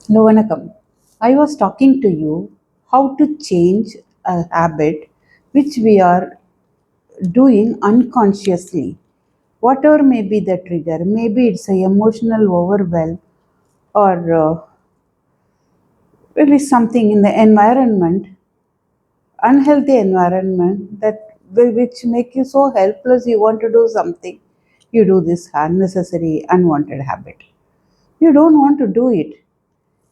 Hello, Vanakkam. I was talking to you how to change a habit which we are doing unconsciously. Whatever may be the trigger, maybe it's a emotional overwhelm or really something in the environment, unhealthy environment which make you so helpless. You want to do something, you do this unnecessary, unwanted habit. You don't want to do it.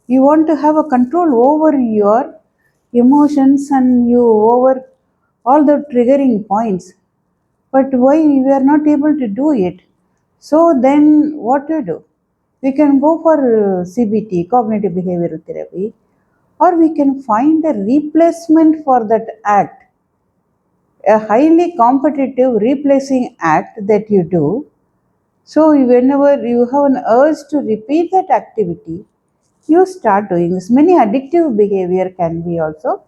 You want to have a control over your emotions and you over all the triggering points, but why we are not able to do it? So then what to do? We can go for CBT, cognitive behavioral therapy, or we can find a replacement for that act, a highly competitive replacing act that you do. So whenever you have an urge to repeat that activity, you start doing this. Many addictive behavior can be also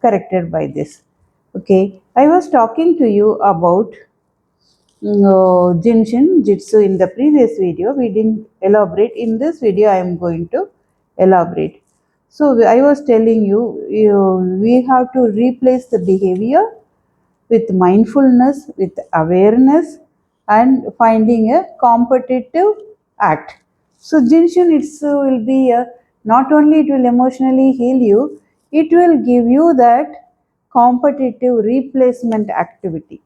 corrected by this. Okay, I was talking to you about Jin Shin Jyutsu in the previous video. We didn't elaborate. In this video, I am going to elaborate. So I was telling you, we have to replace the behavior with mindfulness, with awareness, and finding a competitive act. So Jinshin it's will be a, not only it will emotionally heal you, it will give you that competitive replacement activity.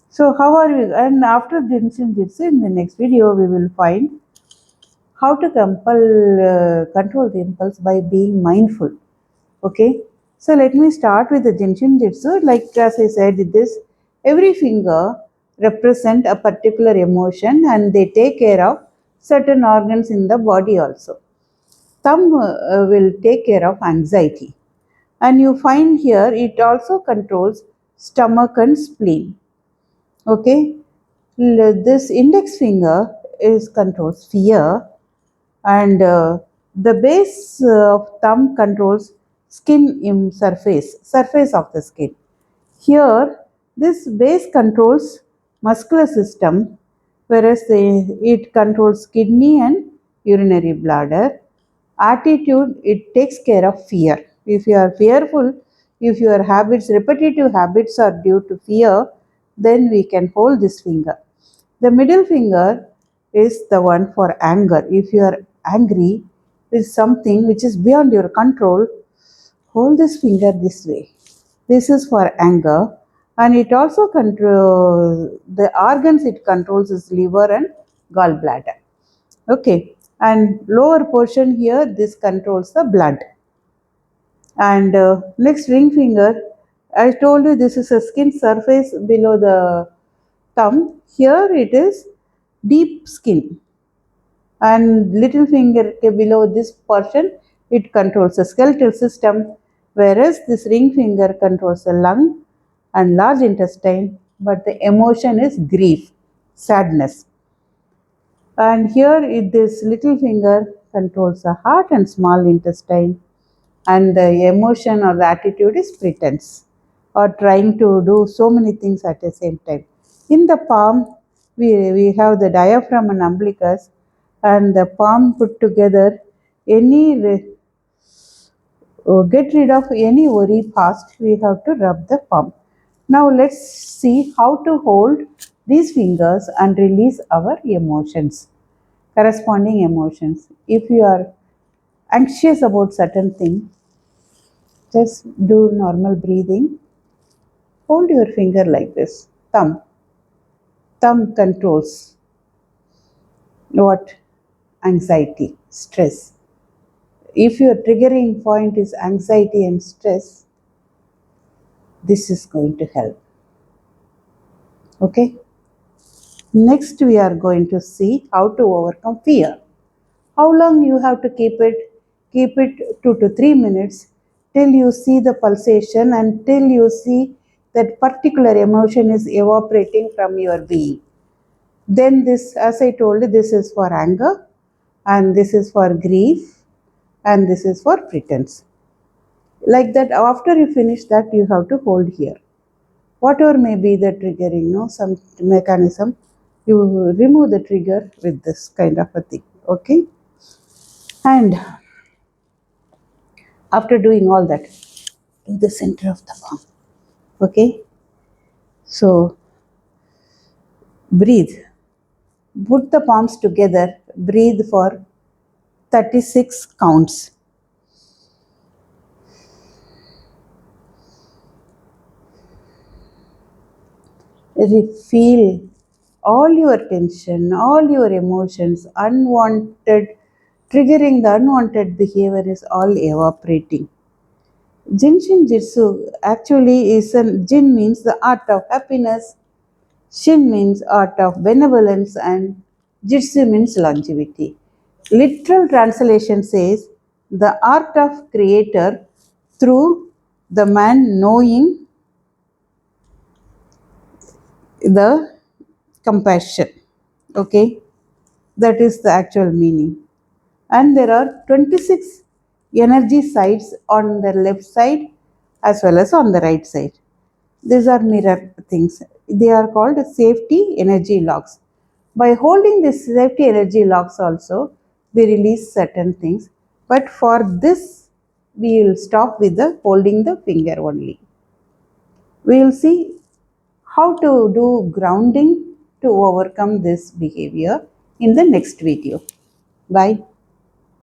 So how are we? And after Jinshin Jitsu, in the next video, we will find how to control the impulse by being mindful. Okay, so let me start with the Jinshin Jitsu. Like as I said, this every finger represent a particular emotion and they take care of certain organs in the body also. Thumb will take care of anxiety, and you find here it also controls stomach and spleen. Okay, this index finger is controls fear, and the base of thumb controls skin in surface of the skin. Here this base controls muscular system, whereas it controls kidney and urinary bladder. Attitude, it takes care of fear. If you are fearful, if your habits, repetitive habits are due to fear, then we can hold this finger. The middle finger is the one for anger. If you are angry with something which is beyond your control, hold this finger this way. This is for anger, and it also control the organs it controls is liver and gallbladder. Okay, and lower portion here this controls the blood. And next ring finger, I told you this is a skin surface below the thumb. Here it is deep skin, and little finger below this portion it controls the skeletal system, whereas this ring finger controls the lung and large intestine, but the emotion is grief, sadness. And here this little finger controls the heart and small intestine, and the emotion or the attitude is pretense or trying to do so many things at the same time. In the palm, we have the diaphragm and umbilicus, and the palm put together. Any get rid of any worry past, we have to rub the palm. Now let's see how to hold these fingers and release our emotions, corresponding emotions. If you are anxious about certain thing, just do normal breathing. Hold your finger like this. Thumb controls what? Anxiety, stress. If your triggering point is anxiety and stress, this is going to help. Okay. Next, we are going to see how to overcome fear. How long you have to keep it? Keep it 2 to 3 minutes till you see the pulsation and till you see that particular emotion is evaporating from your being. Then this, as I told you, this is for anger, and this is for grief, and this is for pretense. Like that, after you finish that, you have to hold here. Whatever may be the triggering, some mechanism, you remove the trigger with this kind of a thing. Okay, and After doing all that, to the center of the palm. Okay, so breathe. Put the palms together, breathe for 36 counts. Feel all your tension, all your emotions, unwanted, triggering the unwanted behavior is all evaporating. Jin Shin Jyutsu actually is an Jin means the art of happiness, Shin means art of benevolence, and Jitsu means longevity. Literal translation says the art of creator through the man knowing the compassion. Okay, that is the actual meaning. And there are 26 energy sides on the left side as well as on the right side. These are mirror things. They are called safety energy locks. By holding this safety energy locks also, we release certain things. But for this, we will stop with the holding the finger only. We will see how to do grounding to overcome this behavior in the next video. Bye.